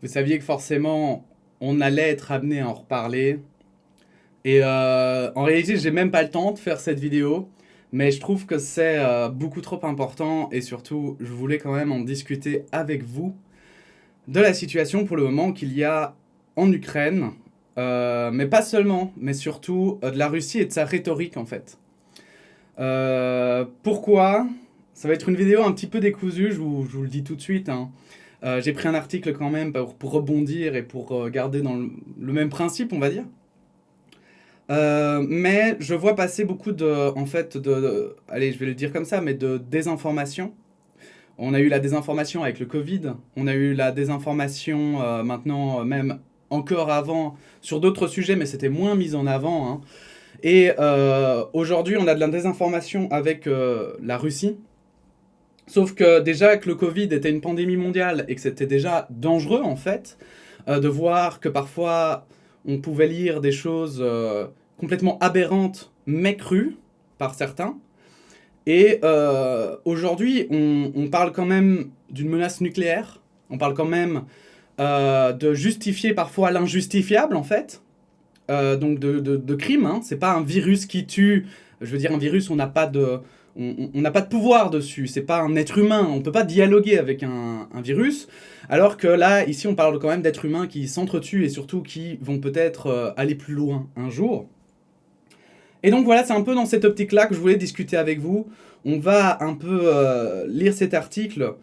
Vous saviez que forcément, on allait être amené à en reparler. Et en réalité, j'ai même pas le temps de faire cette vidéo. Mais je trouve que c'est beaucoup trop important. Et surtout, je voulais quand même en discuter avec vous de la situation pour le moment qu'il y a en Ukraine. Mais pas seulement, mais surtout de la Russie et de sa rhétorique en fait. Pourquoi? Ça va être une vidéo un petit peu décousue, je vous le dis tout de suite, hein. J'ai pris un article quand même pour rebondir et pour garder dans le même principe, on va dire. Mais je vois passer beaucoup en fait, allez, je vais le dire comme ça, mais de désinformation. On a eu la désinformation avec le Covid, on a eu la désinformation maintenant, même encore avant, sur d'autres sujets, mais c'était moins mis en avant, hein. Et aujourd'hui, on a de la désinformation avec la Russie. Sauf que déjà que le Covid était une pandémie mondiale et que c'était déjà dangereux en fait, de voir que parfois on pouvait lire des choses complètement aberrantes mais crues par certains. Et aujourd'hui, on parle quand même d'une menace nucléaire, on parle quand même de justifier parfois l'injustifiable en fait, donc de crime, hein. C'est pas un virus qui tue, je veux dire un virus, on n'a pas de pouvoir dessus, c'est pas un être humain, on peut pas dialoguer avec un virus, alors que là, ici, on parle quand même d'êtres humains qui s'entretuent et surtout qui vont peut-être aller plus loin un jour. Et donc voilà, c'est un peu dans cette optique-là que je voulais discuter avec vous. On va un peu lire cet article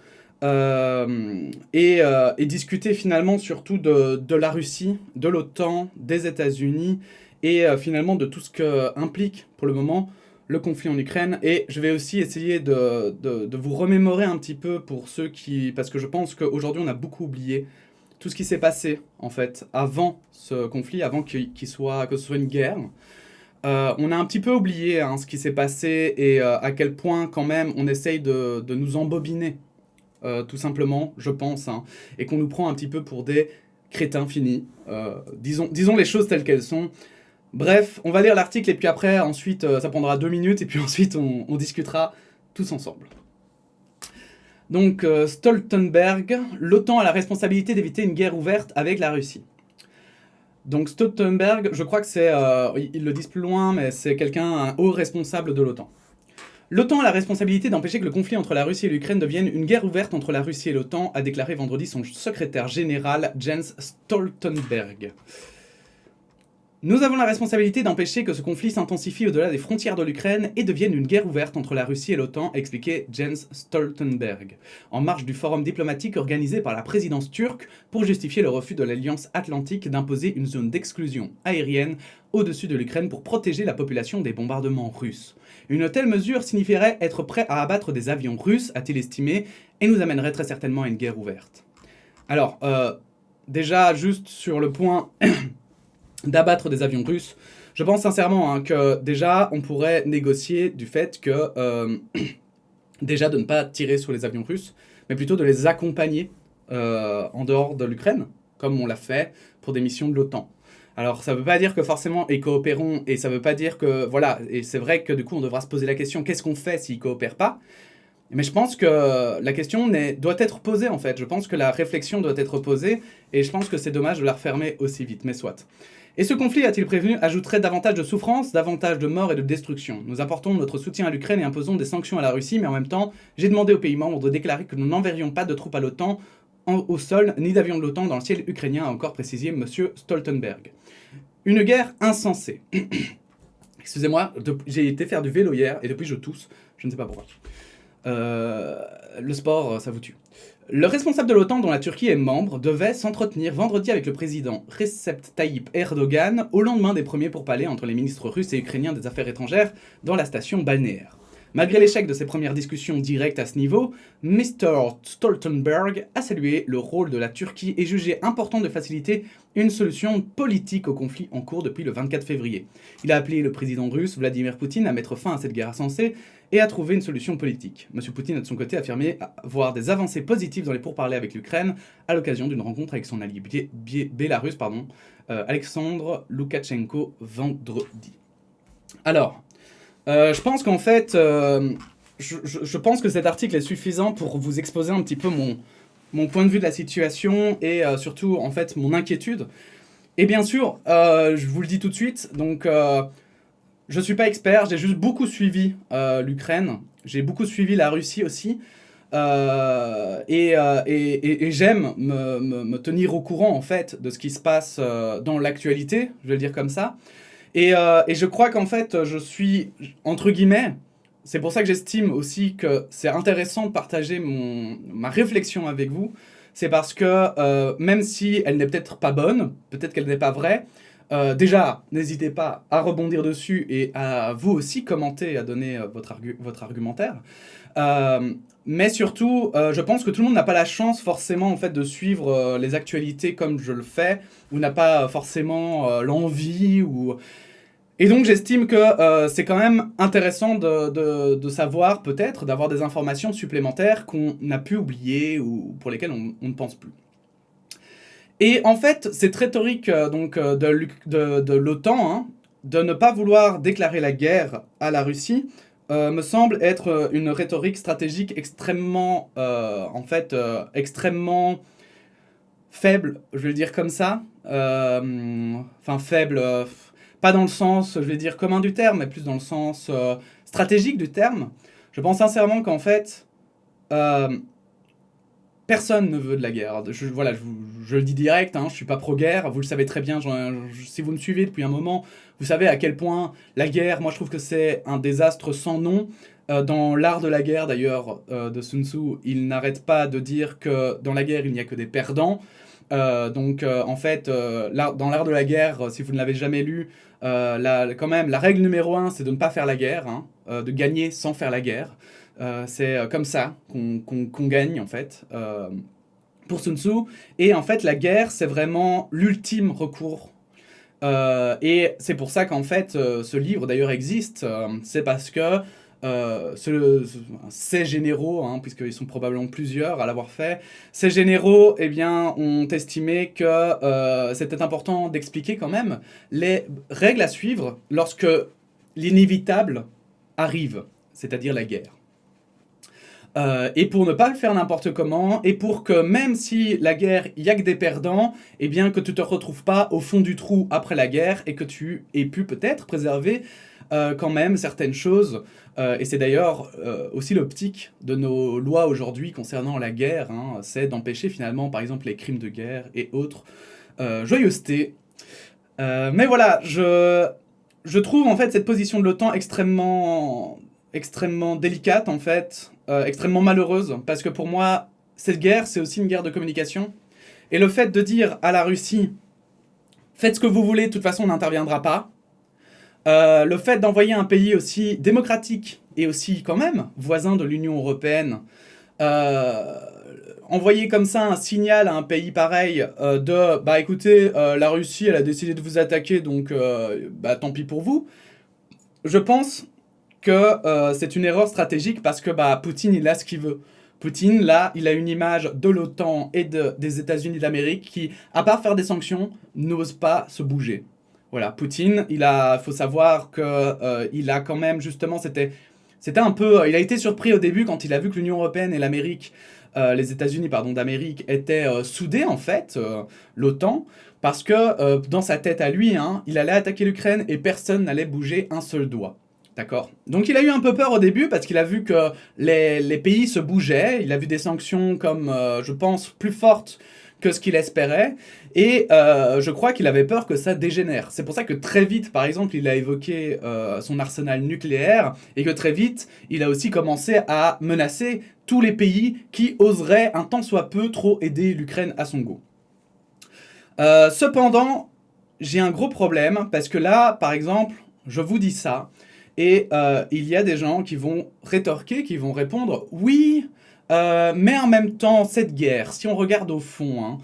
et discuter finalement surtout de la Russie, de l'OTAN, des États-Unis et finalement de tout ce que implique pour le moment le conflit en Ukraine. Et je vais aussi essayer de vous remémorer un petit peu pour ceux qui... Parce que je pense qu'aujourd'hui on a beaucoup oublié tout ce qui s'est passé en fait avant ce conflit, avant que ce soit une guerre. On a un petit peu oublié hein, ce qui s'est passé et à quel point quand même on essaye de nous embobiner, tout simplement, je pense, hein, et qu'on nous prend un petit peu pour des crétins finis. Disons les choses telles qu'elles sont. Bref, on va lire l'article et puis après, ensuite, ça prendra 2 minutes et puis ensuite on discutera tous ensemble. Donc, Stoltenberg, l'OTAN a la responsabilité d'éviter une guerre ouverte avec la Russie. Donc Stoltenberg, je crois que c'est, ils le disent plus loin, mais c'est quelqu'un, un haut responsable de l'OTAN. L'OTAN a la responsabilité d'empêcher que le conflit entre la Russie et l'Ukraine devienne une guerre ouverte entre la Russie et l'OTAN, a déclaré vendredi son secrétaire général Jens Stoltenberg. Nous avons la responsabilité d'empêcher que ce conflit s'intensifie au-delà des frontières de l'Ukraine et devienne une guerre ouverte entre la Russie et l'OTAN, a expliqué Jens Stoltenberg, en marge du forum diplomatique organisé par la présidence turque pour justifier le refus de l'Alliance Atlantique d'imposer une zone d'exclusion aérienne au-dessus de l'Ukraine pour protéger la population des bombardements russes. Une telle mesure signifierait être prêt à abattre des avions russes, a-t-il estimé, et nous amènerait très certainement à une guerre ouverte. Alors, déjà, juste sur le point d'abattre des avions russes, je pense sincèrement hein, que déjà, on pourrait négocier du fait que, déjà de ne pas tirer sur les avions russes, mais plutôt de les accompagner en dehors de l'Ukraine, comme on l'a fait pour des missions de l'OTAN. Alors, ça ne veut pas dire que forcément ils coopéreront, et ça ne veut pas dire que, voilà, et c'est vrai que du coup on devra se poser la question, qu'est-ce qu'on fait s'ils ne coopèrent pas? Mais je pense que la question doit être posée en fait, je pense que la réflexion doit être posée, et je pense que c'est dommage de la refermer aussi vite, mais soit. Et ce conflit, a-t-il prévenu, ajouterait davantage de souffrance, davantage de morts et de destruction. Nous apportons notre soutien à l'Ukraine et imposons des sanctions à la Russie, mais en même temps, j'ai demandé aux pays membres de déclarer que nous n'enverrions pas de troupes à l'OTAN au sol, ni d'avions de l'OTAN dans le ciel ukrainien, a encore précisé M. Stoltenberg. Une guerre insensée. Excusez-moi, j'ai été faire du vélo hier et depuis je tousse, je ne sais pas pourquoi. Le sport, ça vous tue. Le responsable de l'OTAN, dont la Turquie est membre, devait s'entretenir vendredi avec le président Recep Tayyip Erdogan au lendemain des premiers pourparlers entre les ministres russes et ukrainiens des Affaires étrangères dans la station balnéaire. Malgré l'échec de ces premières discussions directes à ce niveau, Mr. Stoltenberg a salué le rôle de la Turquie et jugé important de faciliter une solution politique au conflit en cours depuis le 24 février. Il a appelé le président russe Vladimir Poutine à mettre fin à cette guerre insensée et à trouver une solution politique. M. Poutine a de son côté affirmé voir des avancées positives dans les pourparlers avec l'Ukraine à l'occasion d'une rencontre avec son allié bélarus, Alexandre Loukachenko, vendredi. Alors, je pense qu'en fait, je pense que cet article est suffisant pour vous exposer un petit peu mon point de vue de la situation et surtout en fait mon inquiétude. Et bien sûr, je vous le dis tout de suite, donc je suis pas expert, j'ai juste beaucoup suivi l'Ukraine, j'ai beaucoup suivi la Russie aussi, et j'aime me tenir au courant en fait de ce qui se passe dans l'actualité, je vais le dire comme ça. Et je crois qu'en fait, je suis, entre guillemets, c'est pour ça que j'estime aussi que c'est intéressant de partager ma réflexion avec vous. C'est parce que même si elle n'est peut-être pas bonne, peut-être qu'elle n'est pas vraie, déjà, n'hésitez pas à rebondir dessus et à vous aussi commenter, à donner votre argumentaire. Euh, mais surtout, je pense que tout le monde n'a pas la chance forcément en fait de suivre les actualités comme je le fais, ou n'a pas forcément l'envie ou et donc j'estime que c'est quand même intéressant de savoir peut-être, d'avoir des informations supplémentaires qu'on a pu oublier ou pour lesquelles on ne pense plus. Et en fait, cette rhétorique de l'OTAN, hein, de ne pas vouloir déclarer la guerre à la Russie, me semble être une rhétorique stratégique extrêmement, extrêmement faible, je vais le dire comme ça. Enfin, faible, pas dans le sens, je vais dire, commun du terme, mais plus dans le sens stratégique du terme. Je pense sincèrement qu'en fait, euh, personne ne veut de la guerre. Voilà, je le dis direct, hein, je suis pas pro-guerre, vous le savez très bien, si vous me suivez depuis un moment, vous savez à quel point la guerre, moi je trouve que c'est un désastre sans nom. Dans l'art de la guerre, d'ailleurs, de Sun Tzu, il n'arrête pas de dire que dans la guerre, il n'y a que des perdants. En fait, dans l'art de la guerre, si vous ne l'avez jamais lu, quand même, la règle numéro 1, c'est de ne pas faire la guerre, hein, de gagner sans faire la guerre. C'est comme ça qu'on gagne, en fait, pour Sun Tzu. Et en fait, la guerre, c'est vraiment l'ultime recours. Et c'est pour ça qu'en fait, ce livre, d'ailleurs, existe. C'est parce que ces généraux, hein, puisqu'ils sont probablement plusieurs à l'avoir fait, ces généraux eh bien, ont estimé que c'était important d'expliquer quand même les règles à suivre lorsque l'inévitable arrive, c'est-à-dire la guerre. Et pour ne pas le faire n'importe comment, et pour que même si la guerre, il n'y a que des perdants, eh bien que tu ne te retrouves pas au fond du trou après la guerre, et que tu aies pu peut-être préserver quand même certaines choses. Et c'est d'ailleurs aussi l'optique de nos lois aujourd'hui concernant la guerre, hein, c'est d'empêcher finalement par exemple les crimes de guerre et autres joyeusetés. Mais voilà, je trouve en fait cette position de l'OTAN extrêmement délicate en fait, extrêmement malheureuse, parce que pour moi, cette guerre, c'est aussi une guerre de communication. Et le fait de dire à la Russie, faites ce que vous voulez, de toute façon on n'interviendra pas, le fait d'envoyer un pays aussi démocratique et aussi quand même voisin de l'Union européenne, envoyer comme ça un signal à un pays pareil de bah écoutez, la Russie elle a décidé de vous attaquer donc bah tant pis pour vous. Je pense que c'est une erreur stratégique parce que bah Poutine il a ce qu'il veut. Poutine là il a une image de l'OTAN et des États-Unis d'Amérique qui à part faire des sanctions n'ose pas se bouger. Voilà, Poutine, faut savoir que il a quand même justement, c'était un peu, il a été surpris au début quand il a vu que l'Union européenne et l'Amérique, les États-Unis pardon d'Amérique étaient soudés en fait, l'OTAN, parce que dans sa tête à lui, hein, il allait attaquer l'Ukraine et personne n'allait bouger un seul doigt. D'accord. Donc il a eu un peu peur au début parce qu'il a vu que les pays se bougeaient, il a vu des sanctions comme, je pense, plus fortes que ce qu'il espérait, et je crois qu'il avait peur que ça dégénère. C'est pour ça que très vite, par exemple, il a évoqué son arsenal nucléaire, et que très vite, il a aussi commencé à menacer tous les pays qui oseraient un tant soit peu trop aider l'Ukraine à son goût. Cependant, j'ai un gros problème, parce que là, par exemple, je vous dis ça, et il y a des gens qui vont rétorquer, qui vont répondre « Oui, mais en même temps, cette guerre, si on regarde au fond, hein,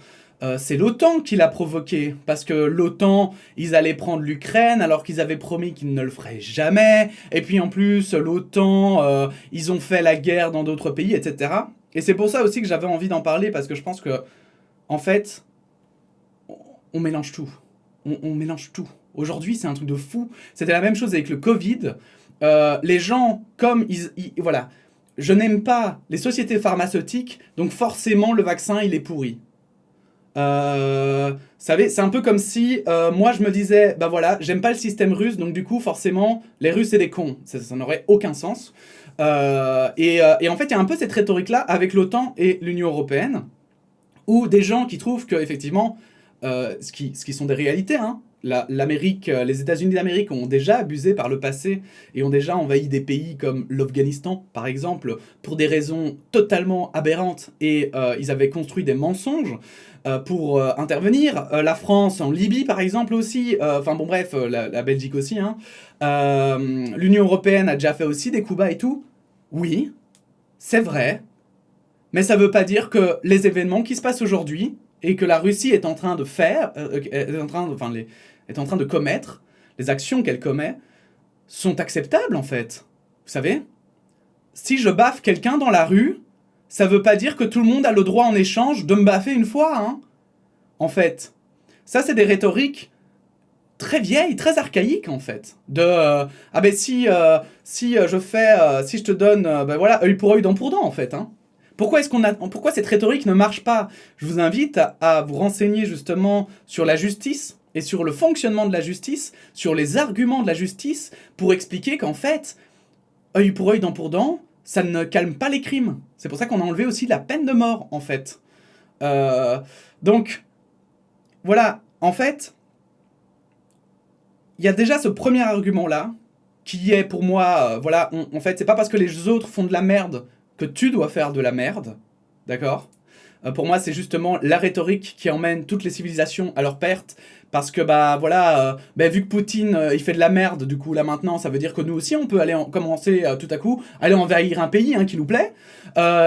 c'est l'OTAN qui l'a provoquée. Parce que l'OTAN, ils allaient prendre l'Ukraine alors qu'ils avaient promis qu'ils ne le feraient jamais. Et puis en plus, l'OTAN, ils ont fait la guerre dans d'autres pays, etc. » Et c'est pour ça aussi que j'avais envie d'en parler, parce que je pense que, en fait, on mélange tout. On mélange tout. Aujourd'hui, c'est un truc de fou. C'était la même chose avec le Covid. Les gens, comme voilà, je n'aime pas les sociétés pharmaceutiques, donc forcément le vaccin il est pourri. Vous savez, c'est un peu comme si moi je me disais, bah voilà, j'aime pas le système russe, donc du coup forcément les Russes c'est des cons. Ça n'aurait aucun sens. Et en fait il y a un peu cette rhétorique-là avec l'OTAN et l'Union Européenne, où des gens qui trouvent que effectivement, ce qui sont des réalités, hein, l'Amérique, les États-Unis d'Amérique ont déjà abusé par le passé et ont déjà envahi des pays comme l'Afghanistan, par exemple, pour des raisons totalement aberrantes et ils avaient construit des mensonges pour intervenir. La France en Libye, par exemple, aussi. Enfin bon, bref, la Belgique aussi. Hein. L'Union Européenne a déjà fait aussi des coups bas et tout. Oui, c'est vrai. Mais ça veut pas dire que les événements qui se passent aujourd'hui et que la Russie est en train de faire, est en train de commettre, les actions qu'elle commet, sont acceptables en fait. Vous savez, si je baffe quelqu'un dans la rue, ça veut pas dire que tout le monde a le droit en échange de me baffer une fois, hein. En fait, ça c'est des rhétoriques très vieilles, très archaïques en fait. De ah ben si je te donne ben voilà œil pour œil, dent pour dent en fait, hein. Pourquoi cette rhétorique ne marche pas? Je vous invite à vous renseigner justement sur la justice et sur le fonctionnement de la justice, sur les arguments de la justice, pour expliquer qu'en fait, œil pour œil, dent pour dent, ça ne calme pas les crimes. C'est pour ça qu'on a enlevé aussi la peine de mort, en fait. Donc, voilà, en fait, il y a déjà ce premier argument-là, qui est pour moi, voilà, en fait, c'est pas parce que les autres font de la merde que tu dois faire de la merde, d'accord? Pour moi, c'est justement la rhétorique qui emmène toutes les civilisations à leur perte, parce que, bah, voilà, vu que Poutine, il fait de la merde, du coup, là, maintenant, ça veut dire que nous aussi, on peut aller commencer, tout à coup, aller envahir un pays, hein, qui nous plaît,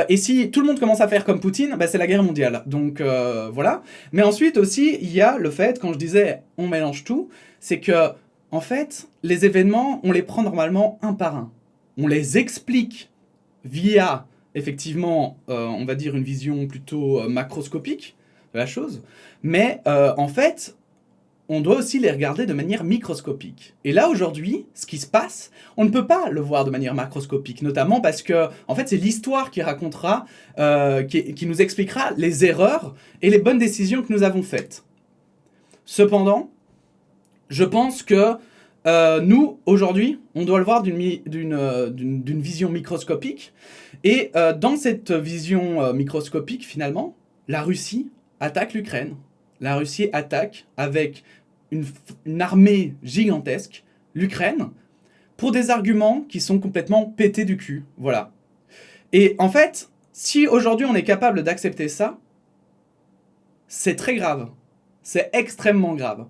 et si tout le monde commence à faire comme Poutine, bah, c'est la guerre mondiale, donc, voilà. Mais ensuite, aussi, il y a le fait, quand je disais, on mélange tout, c'est que, en fait, les événements, on les prend normalement un par un. On les explique via, effectivement, on va dire une vision plutôt macroscopique de la chose, mais en fait, on doit aussi les regarder de manière microscopique. Et là, aujourd'hui, ce qui se passe, on ne peut pas le voir de manière macroscopique, notamment parce que, en fait, c'est l'histoire qui racontera, qui nous expliquera les erreurs et les bonnes décisions que nous avons faites. Cependant, je pense que nous, aujourd'hui, on doit le voir d'une vision microscopique. Et dans cette vision microscopique, finalement, la Russie attaque l'Ukraine. La Russie attaque avec une armée gigantesque l'Ukraine pour des arguments qui sont complètement pétés du cul. Voilà. Et en fait, si aujourd'hui on est capable d'accepter ça, c'est très grave. C'est extrêmement grave.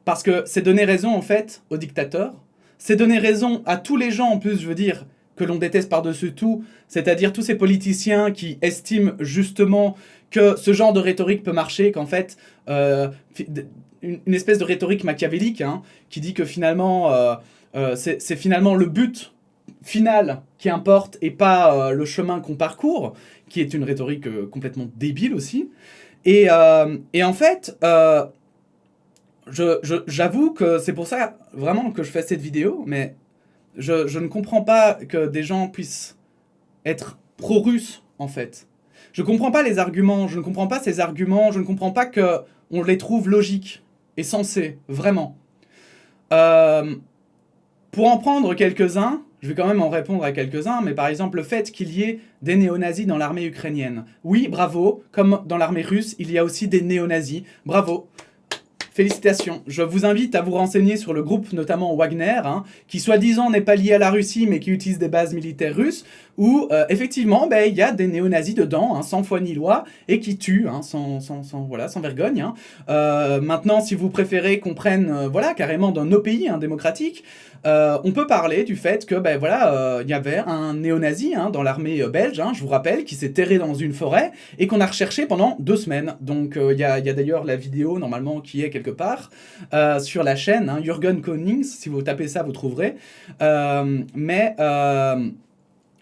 Parce que c'est donner raison, en fait, aux dictateurs. C'est donner raison à tous les gens, en plus, je veux dire, que l'on déteste par-dessus tout. C'est-à-dire tous ces politiciens qui estiment, justement, que ce genre de rhétorique peut marcher, qu'en fait, une espèce de rhétorique machiavélique, hein, qui dit que finalement, c'est finalement le but final qui importe et pas le chemin qu'on parcourt, qui est une rhétorique complètement débile aussi. Et en fait... j'avoue que c'est pour ça vraiment que je fais cette vidéo, mais je ne comprends pas que des gens puissent être pro-russes, en fait. Je comprends pas les arguments, je ne comprends pas ces arguments, je ne comprends pas qu'on les trouve logiques et sensés, vraiment. Pour en prendre quelques-uns, je vais quand même en répondre à quelques-uns, mais par exemple le fait qu'il y ait des néo-nazis dans l'armée ukrainienne. Oui, bravo, comme dans l'armée russe, il y a aussi des néo-nazis, bravo. Félicitations. Je vous invite à vous renseigner sur le groupe, notamment Wagner, hein, qui soi-disant n'est pas lié à la Russie, mais qui utilise des bases militaires russes, où effectivement, il y a des néo-nazis dedans, hein, sans foi ni loi, et qui tuent, hein, sans vergogne. Hein. Maintenant, si vous préférez qu'on prenne carrément dans nos pays démocratiques, on peut parler du fait que il y avait un néo-nazi dans l'armée belge, hein, je vous rappelle, qui s'est terré dans une forêt et qu'on a recherché pendant 2 semaines. Donc il y a d'ailleurs la vidéo normalement qui est quelque part sur la chaîne, hein, Jürgen Konings, si vous tapez ça vous trouverez.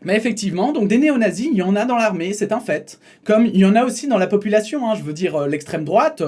Mais effectivement, donc des néo-nazis, il y en a dans l'armée, c'est un fait. Comme il y en a aussi dans la population, hein, je veux dire l'extrême droite,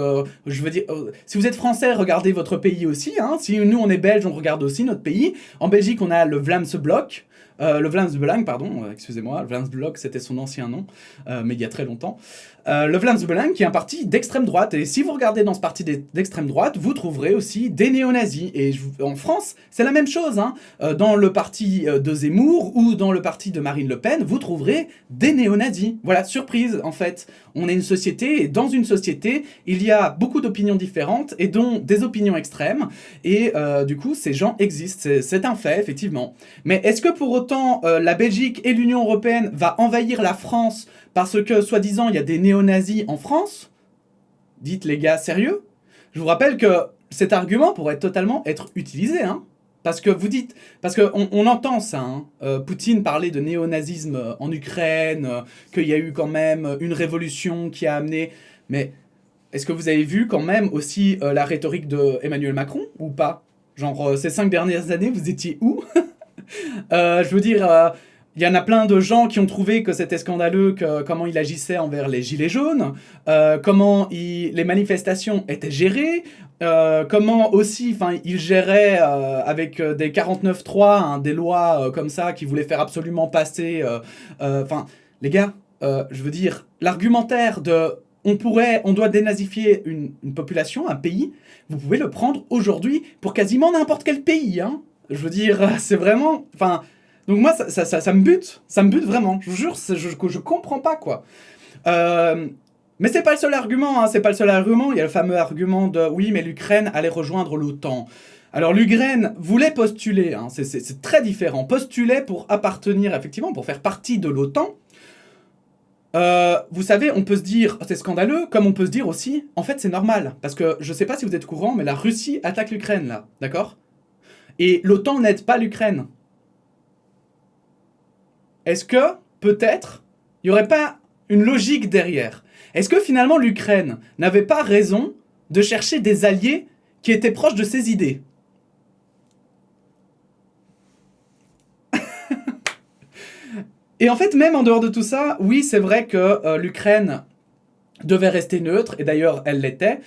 je veux dire, si vous êtes français, regardez votre pays aussi, hein, si nous on est belge, on regarde aussi notre pays. En Belgique, on a le Vlaamse Blok, Le Vlaams Belang, pardon, excusez-moi, le Vlaams Blok c'était son ancien nom, mais il y a très longtemps. Le Vlaams Belang qui est un parti d'extrême droite, et si vous regardez dans ce parti d'extrême droite, vous trouverez aussi des néo-nazis, et en France c'est la même chose, hein. Dans le parti de Zemmour ou dans le parti de Marine Le Pen, vous trouverez des néo-nazis. Voilà, surprise en fait, on est une société, et dans une société, il y a beaucoup d'opinions différentes, et dont des opinions extrêmes, et du coup ces gens existent, c'est un fait effectivement. Mais est-ce que pour autant la Belgique et l'Union Européenne va envahir la France parce que, soi-disant, il y a des néo-nazis en France? Dites les gars, sérieux? Je vous rappelle que cet argument pourrait totalement être utilisé, hein. Parce que vous dites... Parce qu'on entend ça, hein. Poutine parlait de néo-nazisme en Ukraine, qu'il y a eu quand même une révolution qui a amené... Mais est-ce que vous avez vu quand même aussi la rhétorique de Emmanuel Macron, ou pas? Genre, ces 5 dernières années, vous étiez où? Je veux dire, il y en a plein de gens qui ont trouvé que c'était scandaleux comment il agissait envers les gilets jaunes, comment les manifestations étaient gérées, comment aussi il gérait avec des 49.3, hein, des lois comme ça qui voulaient faire absolument passer... les gars, je veux dire, l'argumentaire de... On doit dénazifier une population, un pays, vous pouvez le prendre aujourd'hui pour quasiment n'importe quel pays, hein. Je veux dire, c'est vraiment... Enfin, donc moi, ça me bute. Ça me bute vraiment. Je vous jure, je comprends pas, quoi. Mais c'est pas le seul argument, hein. C'est pas le seul argument. Il y a le fameux argument de... Oui, mais l'Ukraine allait rejoindre l'OTAN. Alors, l'Ukraine voulait postuler, hein. C'est très différent. Postuler pour appartenir, effectivement, pour faire partie de l'OTAN. Vous savez, on peut se dire c'est scandaleux, comme on peut se dire aussi, en fait, c'est normal. Parce que, je sais pas si vous êtes au courant, mais la Russie attaque l'Ukraine, là. D'accord ? Et l'OTAN n'aide pas l'Ukraine. Est-ce que, peut-être, il n'y aurait pas une logique derrière? Est-ce que finalement l'Ukraine n'avait pas raison de chercher des alliés qui étaient proches de ses idées? Et en fait, même en dehors de tout ça, oui, c'est vrai que l'Ukraine devait rester neutre, et d'ailleurs elle l'était.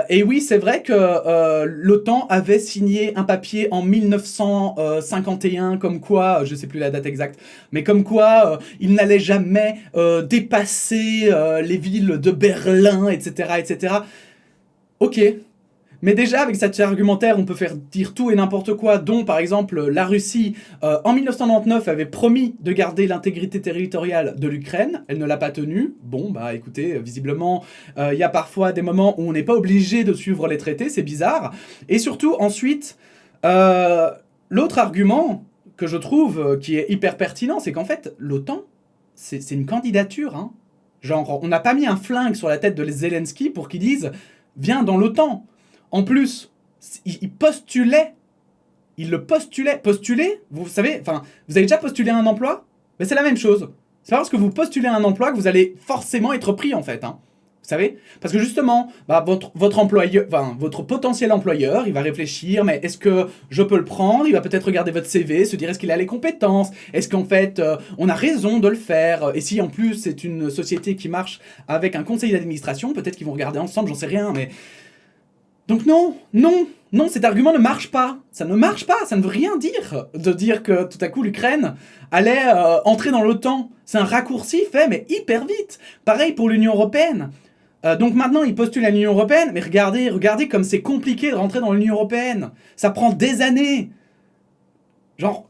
Et oui, c'est vrai que l'OTAN avait signé un papier en 1951, comme quoi, je sais plus la date exacte, mais comme quoi il n'allait jamais dépasser les villes de Berlin, etc., etc. Ok. Mais déjà, avec cet argumentaire, on peut faire dire tout et n'importe quoi, dont par exemple la Russie, en 1999, avait promis de garder l'intégrité territoriale de l'Ukraine. Elle ne l'a pas tenue. Bon, bah écoutez, visiblement, il y a parfois des moments où on n'est pas obligé de suivre les traités, c'est bizarre. Et surtout, ensuite, l'autre argument que je trouve qui est hyper pertinent, c'est qu'en fait, l'OTAN, c'est une candidature, hein. Genre, on n'a pas mis un flingue sur la tête de Zelensky pour qu'il dise « Viens dans l'OTAN ». En plus, il postulait. Il le postulait. Postuler, vous savez, enfin, vous avez déjà postulé à un emploi? Mais c'est la même chose. C'est pas parce que vous postulez à un emploi que vous allez forcément être pris, en fait, hein. Vous savez? Parce que justement, bah, votre employeur, enfin, votre potentiel employeur, il va réfléchir, mais est-ce que je peux le prendre? Il va peut-être regarder votre CV, se dire est-ce qu'il a les compétences? Est-ce qu'en fait, on a raison de le faire? Et si en plus c'est une société qui marche avec un conseil d'administration, peut-être qu'ils vont regarder ensemble, j'en sais rien, mais... Donc non, cet argument ne marche pas. Ça ne marche pas, ça ne veut rien dire de dire que tout à coup l'Ukraine allait entrer dans l'OTAN. C'est un raccourci fait, mais hyper vite. Pareil pour l'Union Européenne. Donc maintenant, ils postulent à l'Union Européenne, mais regardez comme c'est compliqué de rentrer dans l'Union Européenne. Ça prend des années. Genre...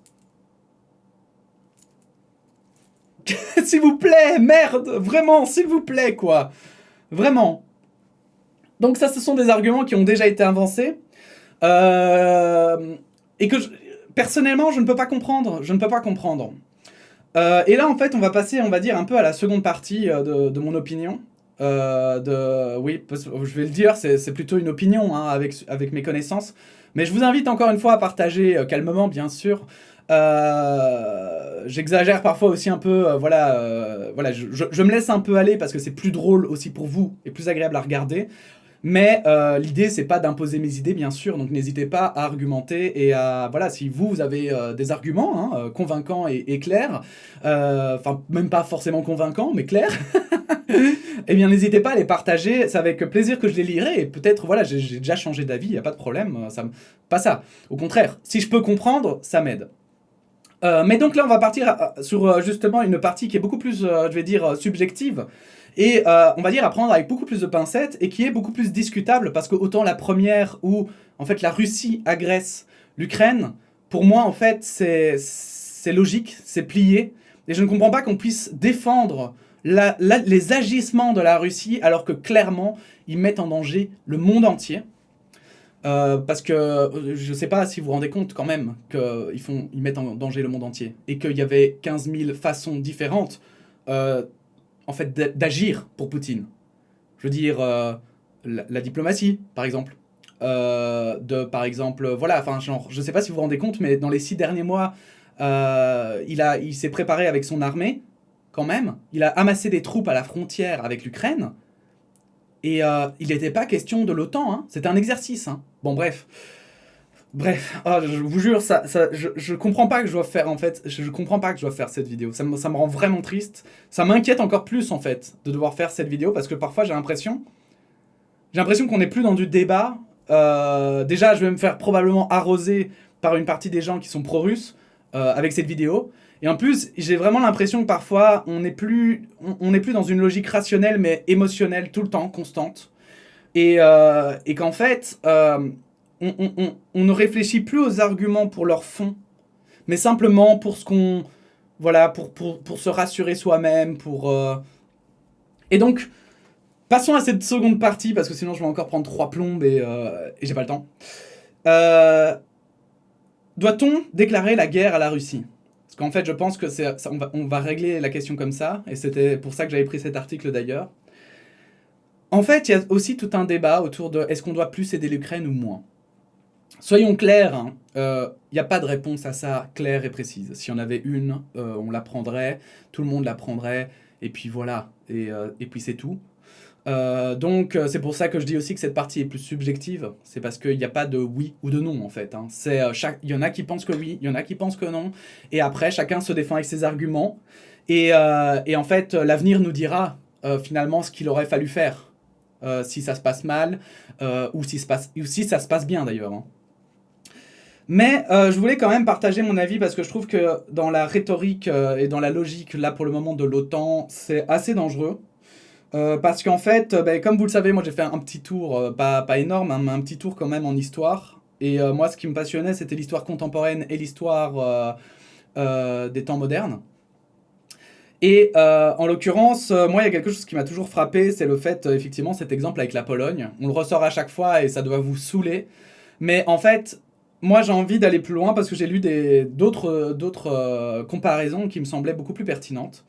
s'il vous plaît, merde, vraiment, s'il vous plaît, quoi. Vraiment. Donc ça, ce sont des arguments qui ont déjà été avancés et que, personnellement, je ne peux pas comprendre. Et là, en fait, on va passer, on va dire, un peu à la seconde partie de mon opinion. Oui, je vais le dire, c'est plutôt une opinion, hein, avec mes connaissances. Mais je vous invite encore une fois à partager calmement, bien sûr. J'exagère parfois aussi un peu, je me laisse un peu aller parce que c'est plus drôle aussi pour vous et plus agréable à regarder. Mais l'idée, c'est pas d'imposer mes idées, bien sûr, donc n'hésitez pas à argumenter et à... Voilà, si vous avez des arguments convaincants et clairs, enfin, même pas forcément convaincants, mais clairs, eh bien, n'hésitez pas à les partager, c'est avec plaisir que je les lirai, et peut-être, voilà, j'ai déjà changé d'avis, y a pas de problème, pas ça. Au contraire, si je peux comprendre, ça m'aide. Mais donc là, on va partir sur justement une partie qui est beaucoup plus, je vais dire, subjective. Et on va dire à prendre avec beaucoup plus de pincettes et qui est beaucoup plus discutable parce que autant la première où en fait la Russie agresse l'Ukraine, pour moi en fait c'est logique, c'est plié. Et je ne comprends pas qu'on puisse défendre les agissements de la Russie alors que clairement ils mettent en danger le monde entier. Parce que je ne sais pas si vous vous rendez compte quand même qu'ils mettent en danger le monde entier et qu'il y avait 15 000 façons différentes en fait d'agir pour Poutine. Je veux dire la diplomatie par exemple. Par exemple, voilà, enfin genre, je sais pas si vous vous rendez compte, mais dans les 6 derniers mois, il s'est préparé avec son armée, quand même. Il a amassé des troupes à la frontière avec l'Ukraine. Et il n'était pas question de l'OTAN, hein. C'était un exercice. Hein. Bon, bref. Bref, oh, je vous jure, je comprends pas que je dois faire, en fait, je comprends pas que je dois faire cette vidéo. Ça me rend vraiment triste. Ça m'inquiète encore plus, en fait, de devoir faire cette vidéo, parce que parfois j'ai l'impression qu'on n'est plus dans du débat. Déjà, je vais me faire probablement arroser par une partie des gens qui sont pro-russes avec cette vidéo. Et en plus, j'ai vraiment l'impression que parfois, on n'est plus dans une logique rationnelle, mais émotionnelle, tout le temps, constante. Et qu'en fait, on ne réfléchit plus aux arguments pour leur fond, mais simplement pour ce qu'on... Voilà, pour se rassurer soi-même, Et donc, passons à cette seconde partie, parce que sinon je vais encore prendre 3 plombes et j'ai pas le temps. Doit-on déclarer la guerre à la Russie ? Parce qu'en fait, je pense que on va régler la question comme ça, et c'était pour ça que j'avais pris cet article d'ailleurs. En fait, il y a aussi tout un débat autour de est-ce qu'on doit plus aider l'Ukraine ou moins. Soyons clairs, il n'y a pas de réponse à ça claire et précise. Si on avait une, on la prendrait, tout le monde la prendrait, et puis voilà, et puis c'est tout. Donc c'est pour ça que je dis aussi que cette partie est plus subjective. C'est parce qu'il n'y a pas de oui ou de non en fait. Hein. Il y en a qui pensent que oui, il y en a qui pensent que non. Et après, chacun se défend avec ses arguments. Et en fait, l'avenir nous dira finalement ce qu'il aurait fallu faire. Si ça se passe mal ou si ça se passe bien d'ailleurs. Hein. Mais je voulais quand même partager mon avis parce que je trouve que dans la rhétorique et dans la logique là pour le moment de l'OTAN, c'est assez dangereux. Parce qu'en fait, comme vous le savez, moi j'ai fait un petit tour, pas énorme, hein, mais un petit tour quand même en histoire. Et moi ce qui me passionnait, c'était l'histoire contemporaine et l'histoire des temps modernes. Et en l'occurrence, moi il y a quelque chose qui m'a toujours frappé, c'est le fait, effectivement, cet exemple avec la Pologne. On le ressort à chaque fois et ça doit vous saouler. Mais en fait, moi j'ai envie d'aller plus loin parce que j'ai lu d'autres comparaisons qui me semblaient beaucoup plus pertinentes.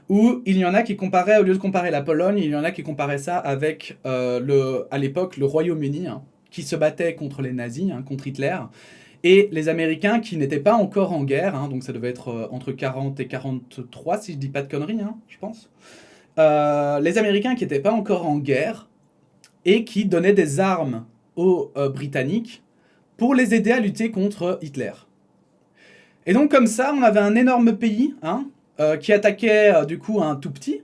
Où il y en a qui comparaient, au lieu de comparer la Pologne, il y en a qui comparaient ça avec, à l'époque, le Royaume-Uni, hein, qui se battait contre les nazis, hein, contre Hitler, et les Américains qui n'étaient pas encore en guerre, hein, donc ça devait être entre 40 et 43, si je dis pas de conneries, hein, je pense. Les Américains qui n'étaient pas encore en guerre, et qui donnaient des armes aux Britanniques pour les aider à lutter contre Hitler. Et donc comme ça, on avait un énorme pays, hein, qui attaquait du coup un tout petit,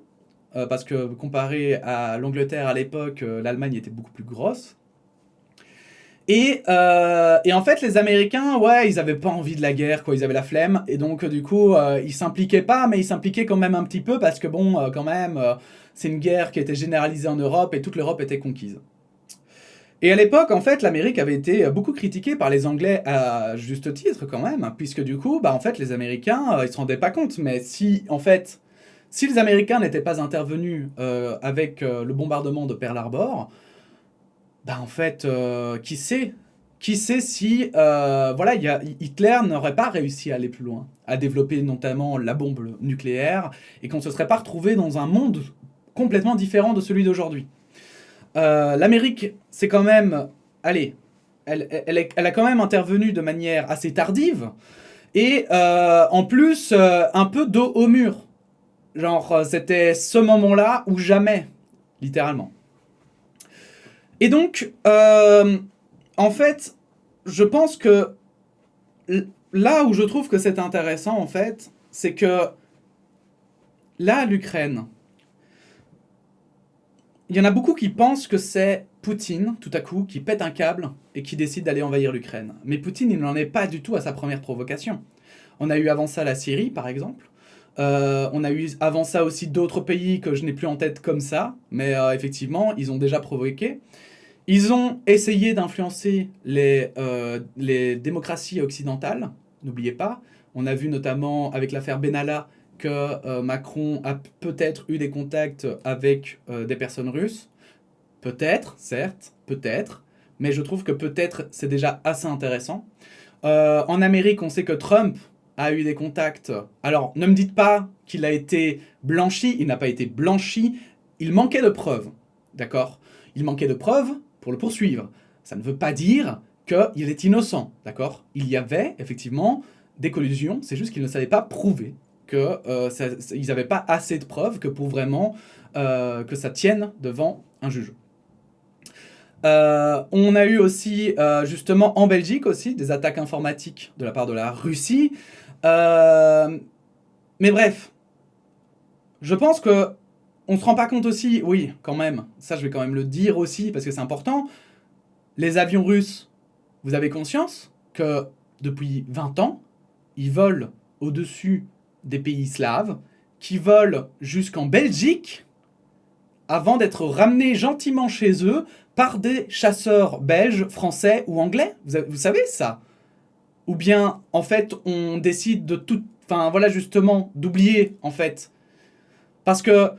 parce que comparé à l'Angleterre à l'époque, l'Allemagne était beaucoup plus grosse. Et en fait, les Américains, ouais, ils avaient pas envie de la guerre, quoi, ils avaient la flemme, et donc du coup, ils s'impliquaient pas, mais ils s'impliquaient quand même un petit peu, parce que bon, quand même, c'est une guerre qui était généralisée en Europe, et toute l'Europe était conquise. Et à l'époque, en fait, l'Amérique avait été beaucoup critiquée par les Anglais à juste titre quand même, puisque du coup, en fait, les Américains, ils se rendaient pas compte, mais si les Américains n'étaient pas intervenus avec le bombardement de Pearl Harbor, en fait, qui sait si voilà, Hitler n'aurait pas réussi à aller plus loin, à développer notamment la bombe nucléaire, et qu'on se serait pas retrouvé dans un monde complètement différent de celui d'aujourd'hui. L'Amérique, c'est quand même... Allez, elle a quand même intervenu de manière assez tardive. Et en plus, un peu dos au mur. Genre, c'était ce moment-là ou jamais, littéralement. Et donc, en fait, je pense que là où je trouve que c'est intéressant, en fait, c'est que là, l'Ukraine... Il y en a beaucoup qui pensent que c'est Poutine, tout à coup, qui pète un câble et qui décide d'aller envahir l'Ukraine. Mais Poutine, il n'en est pas du tout à sa première provocation. On a eu avant ça la Syrie, par exemple. On a eu avant ça aussi d'autres pays que je n'ai plus en tête comme ça, mais effectivement, ils ont déjà provoqué. Ils ont essayé d'influencer les démocraties occidentales, n'oubliez pas. On a vu notamment avec l'affaire Benalla que Macron a peut-être eu des contacts avec des personnes russes. Peut-être, certes, peut-être. Mais je trouve que peut-être c'est déjà assez intéressant. En Amérique, on sait que Trump a eu des contacts. Alors, ne me dites pas qu'il a été blanchi. Il n'a pas été blanchi. Il manquait de preuves. D'accord ? Il manquait de preuves pour le poursuivre. Ça ne veut pas dire qu'il est innocent. D'accord ? Il y avait effectivement des collusions. C'est juste qu'ils ne savaient pas prouver qu'ils n'avaient pas assez de preuves que pour vraiment que ça tienne devant un juge. On a eu aussi, justement, en Belgique aussi, des attaques informatiques de la part de la Russie. Mais bref, je pense que on se rend pas compte aussi, oui, quand même, ça je vais quand même le dire aussi, parce que c'est important, les avions russes, vous avez conscience que depuis 20 ans, ils volent au-dessus des pays slaves, qui volent jusqu'en Belgique, avant d'être ramenés gentiment chez eux par des chasseurs belges, français ou anglais. Vous savez ça ? Ou bien, en fait, on décide de tout... Enfin, voilà, justement, d'oublier, en fait. Parce que,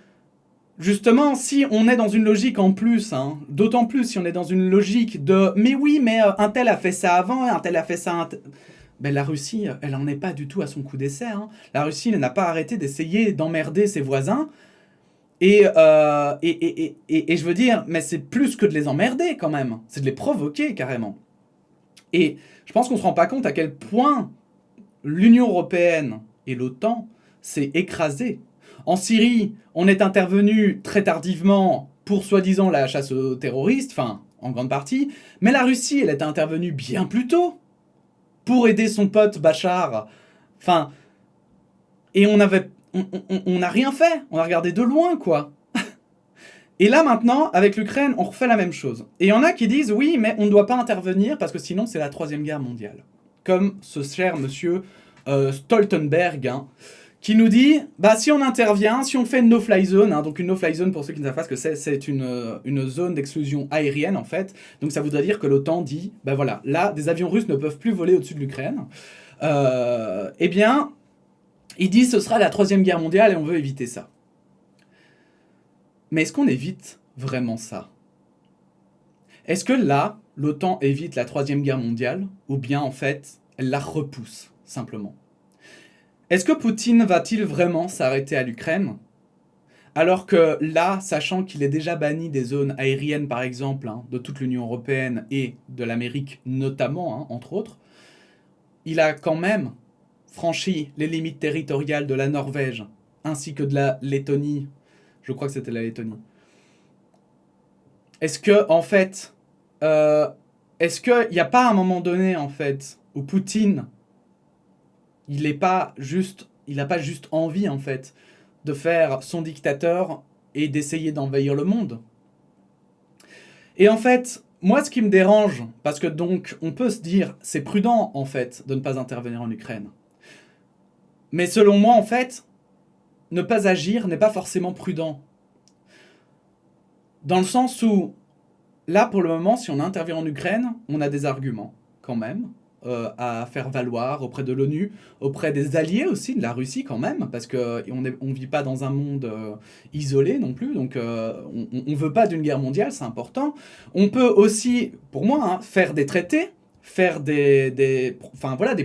justement, si on est dans une logique en plus, hein, d'autant plus si on est dans une logique de « Mais oui, mais un tel a fait ça avant, un tel a fait ça... » Ben, la Russie, elle en est pas du tout à son coup d'essai. Hein. La Russie, elle n'a pas arrêté d'essayer d'emmerder ses voisins. Et je veux dire, mais c'est plus que de les emmerder quand même. C'est de les provoquer carrément. Et je pense qu'on ne se rend pas compte à quel point l'Union européenne et l'OTAN s'est écrasée. En Syrie, on est intervenu très tardivement pour soi-disant la chasse aux terroristes, enfin, en grande partie. Mais la Russie, elle est intervenue bien plus tôt pour aider son pote Bachar. Enfin, et on n'a rien fait. On a regardé de loin, quoi. Et là, maintenant, avec l'Ukraine, on refait la même chose. Et il y en a qui disent, oui, mais on ne doit pas intervenir parce que sinon, c'est la Troisième Guerre mondiale. Comme ce cher monsieur Stoltenberg, hein, qui nous dit, bah, si on intervient, si on fait une no-fly zone, hein, donc une no-fly zone, pour ceux qui ne savent pas ce que c'est une zone d'exclusion aérienne, en fait. Donc ça voudrait dire que l'OTAN dit, bah voilà, là, des avions russes ne peuvent plus voler au-dessus de l'Ukraine. Eh bien, il dit, ce sera la Troisième Guerre mondiale et on veut éviter ça. Mais est-ce qu'on évite vraiment ça ? Est-ce que là, l'OTAN évite la Troisième Guerre mondiale, ou bien en fait, elle la repousse, simplement ? Est-ce que Poutine va-t-il vraiment s'arrêter à l'Ukraine ? Alors que là, sachant qu'il est déjà banni des zones aériennes, par exemple, hein, de toute l'Union européenne et de l'Amérique notamment, hein, entre autres, il a quand même franchi les limites territoriales de la Norvège, ainsi que de la Lettonie. Je crois que c'était la Lettonie. Est-ce que, en fait, est-ce qu'il n'y a pas un moment donné, en fait, où Poutine, il n'a pas juste envie, en fait, de faire son dictateur et d'essayer d'envahir le monde ? Et en fait, moi, ce qui me dérange, parce que donc, on peut se dire, c'est prudent, en fait, de ne pas intervenir en Ukraine. Mais selon moi, en fait, ne pas agir n'est pas forcément prudent. Dans le sens où, là, pour le moment, si on intervient en Ukraine, on a des arguments, quand même, à faire valoir auprès de l'ONU, auprès des alliés aussi, de la Russie, quand même, parce qu'on ne vit pas dans un monde isolé non plus, donc on ne veut pas d'une guerre mondiale, c'est important. On peut aussi, pour moi, hein, faire des traités, faire des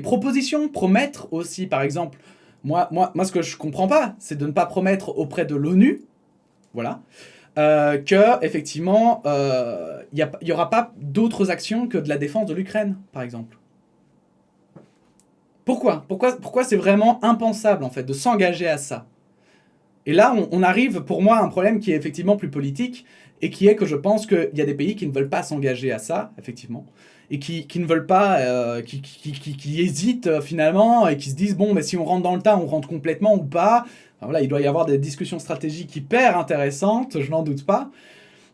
propositions, promettre aussi, par exemple, moi, ce que je ne comprends pas, c'est de ne pas promettre auprès de l'ONU, voilà, que effectivement, il y aura pas d'autres actions que de la défense de l'Ukraine, par exemple. Pourquoi c'est vraiment impensable, en fait, de s'engager à ça ? Et là, on arrive, pour moi, à un problème qui est effectivement plus politique, et qui est que je pense qu'il y a des pays qui ne veulent pas s'engager à ça, effectivement, et qui ne veulent pas, qui hésitent finalement, et qui se disent, bon, mais si on rentre dans le tas, on rentre complètement ou pas. Enfin, voilà, il doit y avoir des discussions stratégiques hyper intéressantes, je n'en doute pas.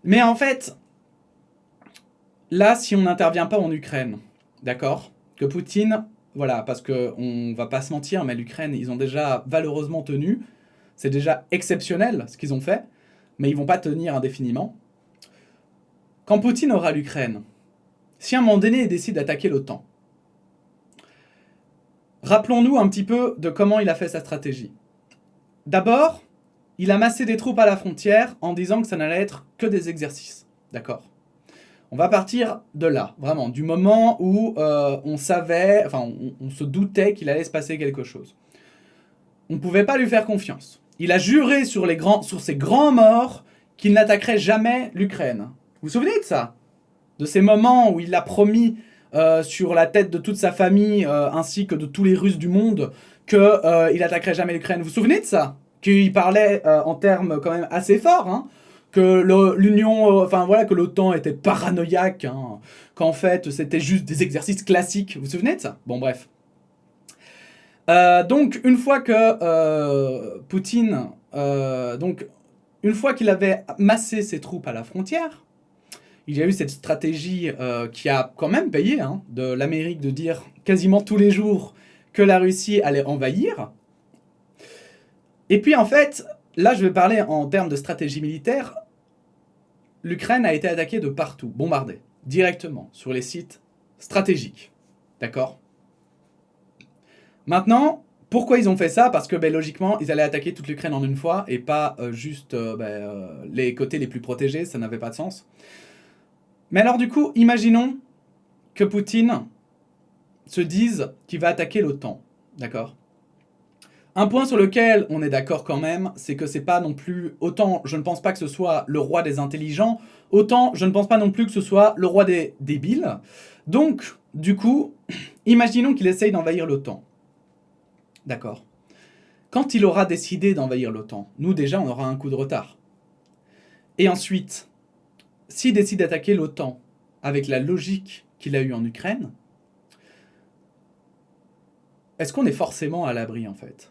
Mais en fait, là, si on n'intervient pas en Ukraine, d'accord ? Que Poutine voilà, parce qu'on va pas se mentir, mais l'Ukraine, ils ont déjà valeureusement tenu. C'est déjà exceptionnel ce qu'ils ont fait, mais ils vont pas tenir indéfiniment. Quand Poutine aura l'Ukraine, si à un moment donné il décide d'attaquer l'OTAN, rappelons-nous un petit peu de comment il a fait sa stratégie. D'abord, il a massé des troupes à la frontière en disant que ça n'allait être que des exercices. D'accord ? On va partir de là, vraiment, du moment où on savait, enfin on se doutait qu'il allait se passer quelque chose. On ne pouvait pas lui faire confiance. Il a juré sur ses grands morts qu'il n'attaquerait jamais l'Ukraine. Vous vous souvenez de ça ? De ces moments où il a promis sur la tête de toute sa famille ainsi que de tous les Russes du monde qu'il n'attaquerait jamais l'Ukraine. Vous vous souvenez de ça ? Qu'il parlait en termes quand même assez forts, hein, que l'Union, enfin voilà, que l'OTAN était paranoïaque, hein, qu'en fait c'était juste des exercices classiques. Vous vous souvenez de ça ? Bon bref. Donc une fois que Poutine, une fois qu'il avait massé ses troupes à la frontière, il y a eu cette stratégie qui a quand même payé, hein, de l'Amérique de dire quasiment tous les jours que la Russie allait envahir. Et puis en fait, là je vais parler en termes de stratégie militaire, l'Ukraine a été attaquée de partout, bombardée, directement, sur les sites stratégiques. D'accord ? Maintenant, pourquoi ils ont fait ça ? Parce que logiquement, ils allaient attaquer toute l'Ukraine en une fois et pas juste les côtés les plus protégés, ça n'avait pas de sens. Mais alors du coup, imaginons que Poutine se dise qu'il va attaquer l'OTAN, d'accord ? Un point sur lequel on est d'accord quand même, c'est que c'est pas non plus... Autant je ne pense pas que ce soit le roi des intelligents, autant je ne pense pas non plus que ce soit le roi des débiles. Donc, du coup, imaginons qu'il essaye d'envahir l'OTAN. D'accord. Quand il aura décidé d'envahir l'OTAN, nous déjà on aura un coup de retard. Et ensuite, s'il décide d'attaquer l'OTAN avec la logique qu'il a eue en Ukraine, est-ce qu'on est forcément à l'abri en fait ?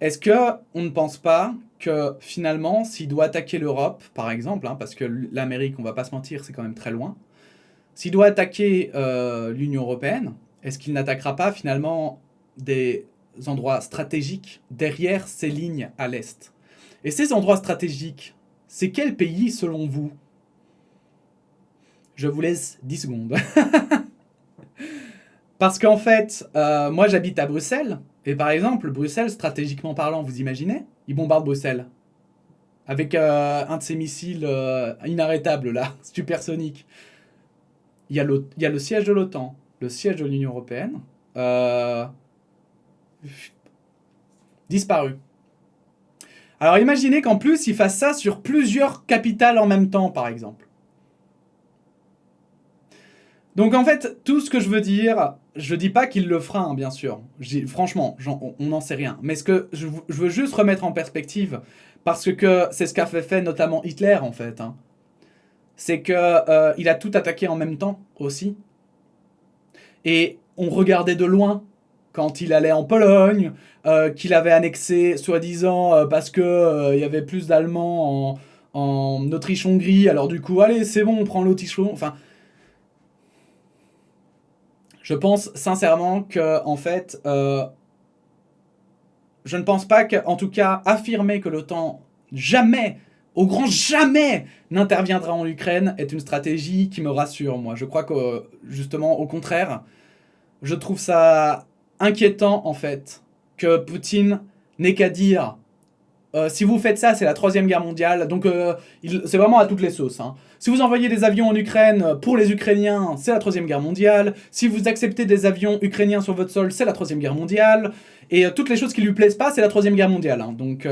Est-ce qu'on ne pense pas que finalement, s'il doit attaquer l'Europe, par exemple, hein, parce que l'Amérique, on va pas se mentir, c'est quand même très loin, s'il doit attaquer l'Union européenne, est-ce qu'il n'attaquera pas finalement des endroits stratégiques derrière ces lignes à l'est ? Et ces endroits stratégiques, c'est quel pays selon vous ? Je vous laisse 10 secondes. Parce qu'en fait, moi j'habite à Bruxelles, et par exemple, Bruxelles, stratégiquement parlant, vous imaginez ? Ils bombardent Bruxelles. Avec un de ces missiles inarrêtables là, supersoniques. Il y a le siège de l'OTAN, le siège de l'Union Européenne, disparu. Alors imaginez qu'en plus, ils fassent ça sur plusieurs capitales en même temps, par exemple. Donc en fait, tout ce que je veux dire, je dis pas qu'il le fera, hein, bien sûr. Franchement, on n'en sait rien. Mais ce que je veux juste remettre en perspective, parce que c'est ce qu'a fait notamment Hitler, en fait. Hein. C'est que il a tout attaqué en même temps, aussi. Et on regardait de loin quand il allait en Pologne, qu'il avait annexé, soi-disant, parce que y avait plus d'Allemands en Autriche-Hongrie. Alors du coup, allez, c'est bon, on prend l'Autriche-Hongrie. Enfin, je pense sincèrement que, en fait, je ne pense pas qu'en tout cas, affirmer que l'OTAN jamais, au grand jamais, n'interviendra en Ukraine est une stratégie qui me rassure, moi. Je crois que, justement, au contraire, je trouve ça inquiétant, en fait, que Poutine n'ait qu'à dire si vous faites ça, c'est la Troisième Guerre mondiale. Donc, c'est vraiment à toutes les sauces. Hein. Si vous envoyez des avions en Ukraine pour les Ukrainiens, c'est la Troisième Guerre mondiale. Si vous acceptez des avions ukrainiens sur votre sol, c'est la Troisième Guerre mondiale. Et toutes les choses qui lui plaisent pas, c'est la Troisième Guerre mondiale. Hein. Donc,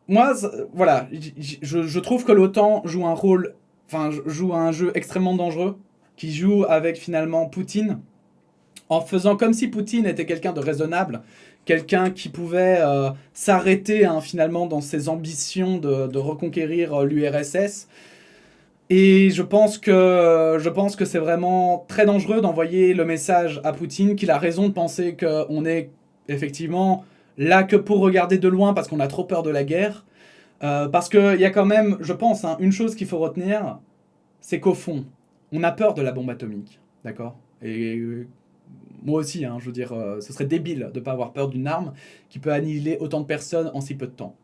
moi, voilà, je trouve que l'OTAN joue un rôle, enfin, joue un jeu extrêmement dangereux, qui joue avec finalement Poutine, en faisant comme si Poutine était quelqu'un de raisonnable, quelqu'un qui pouvait s'arrêter hein, finalement dans ses ambitions de reconquérir l'URSS. Et je pense que c'est vraiment très dangereux d'envoyer le message à Poutine qu'il a raison de penser qu'on est effectivement là que pour regarder de loin parce qu'on a trop peur de la guerre. Parce qu'il y a quand même, je pense, hein, une chose qu'il faut retenir, c'est qu'au fond, on a peur de la bombe atomique. d'accord? Et moi aussi, hein, je veux dire, ce serait débile de ne pas avoir peur d'une arme qui peut annihiler autant de personnes en si peu de temps.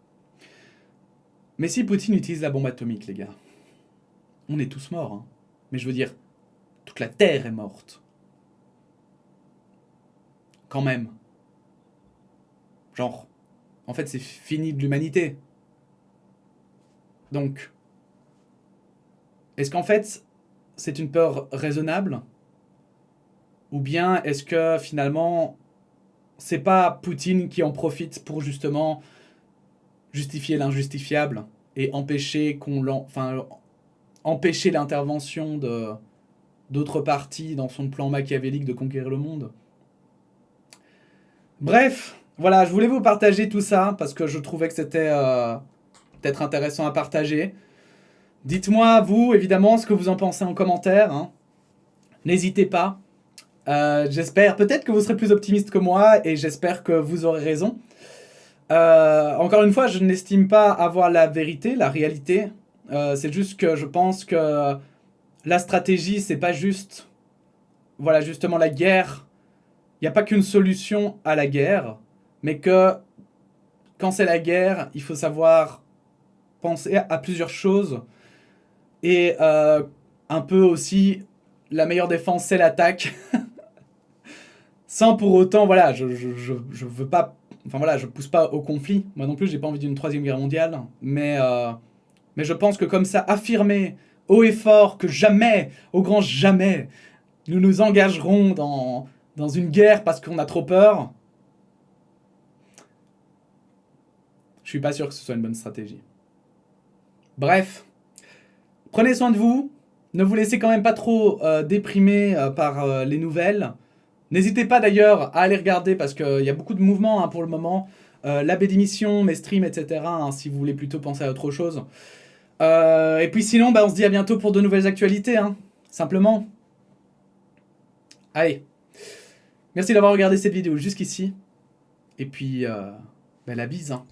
Mais si Poutine utilise la bombe atomique, les gars, on est tous morts, hein. Mais je veux dire, toute la Terre est morte. Quand même. Genre, en fait, c'est fini de l'humanité. Donc, est-ce qu'en fait, c'est une peur raisonnable? Ou bien est-ce que finalement, c'est pas Poutine qui en profite pour justement justifier l'injustifiable et empêcher empêcher l'intervention d'autres parties dans son plan machiavélique de conquérir le monde? Bref, voilà, je voulais vous partager tout ça parce que je trouvais que c'était peut-être intéressant à partager. Dites-moi, vous, évidemment, ce que vous en pensez en commentaire, hein. N'hésitez pas. J'espère, peut-être que vous serez plus optimiste que moi et j'espère que vous aurez raison. Encore une fois, je n'estime pas avoir la vérité, la réalité. C'est juste que je pense que la stratégie, c'est pas juste, voilà, justement la guerre. Il n'y a pas qu'une solution à la guerre, mais que quand c'est la guerre, il faut savoir penser à plusieurs choses. Et un peu aussi, la meilleure défense, c'est l'attaque. Sans pour autant, voilà, je veux pas... Enfin voilà, je pousse pas au conflit. Moi non plus, j'ai pas envie d'une troisième guerre mondiale. Mais je pense que comme ça, affirmer haut et fort que jamais, au grand jamais, nous nous engagerons dans une guerre parce qu'on a trop peur, je suis pas sûr que ce soit une bonne stratégie. Bref, prenez soin de vous. Ne vous laissez quand même pas trop déprimer par les nouvelles. N'hésitez pas d'ailleurs à aller regarder parce qu'il y a beaucoup de mouvements hein, pour le moment. La baie d'émission, mes streams, etc. Hein, si vous voulez plutôt penser à autre chose. Et puis sinon, on se dit à bientôt pour de nouvelles actualités. Hein, simplement. Allez. Merci d'avoir regardé cette vidéo jusqu'ici. Et puis, la bise. Hein.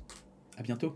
À bientôt.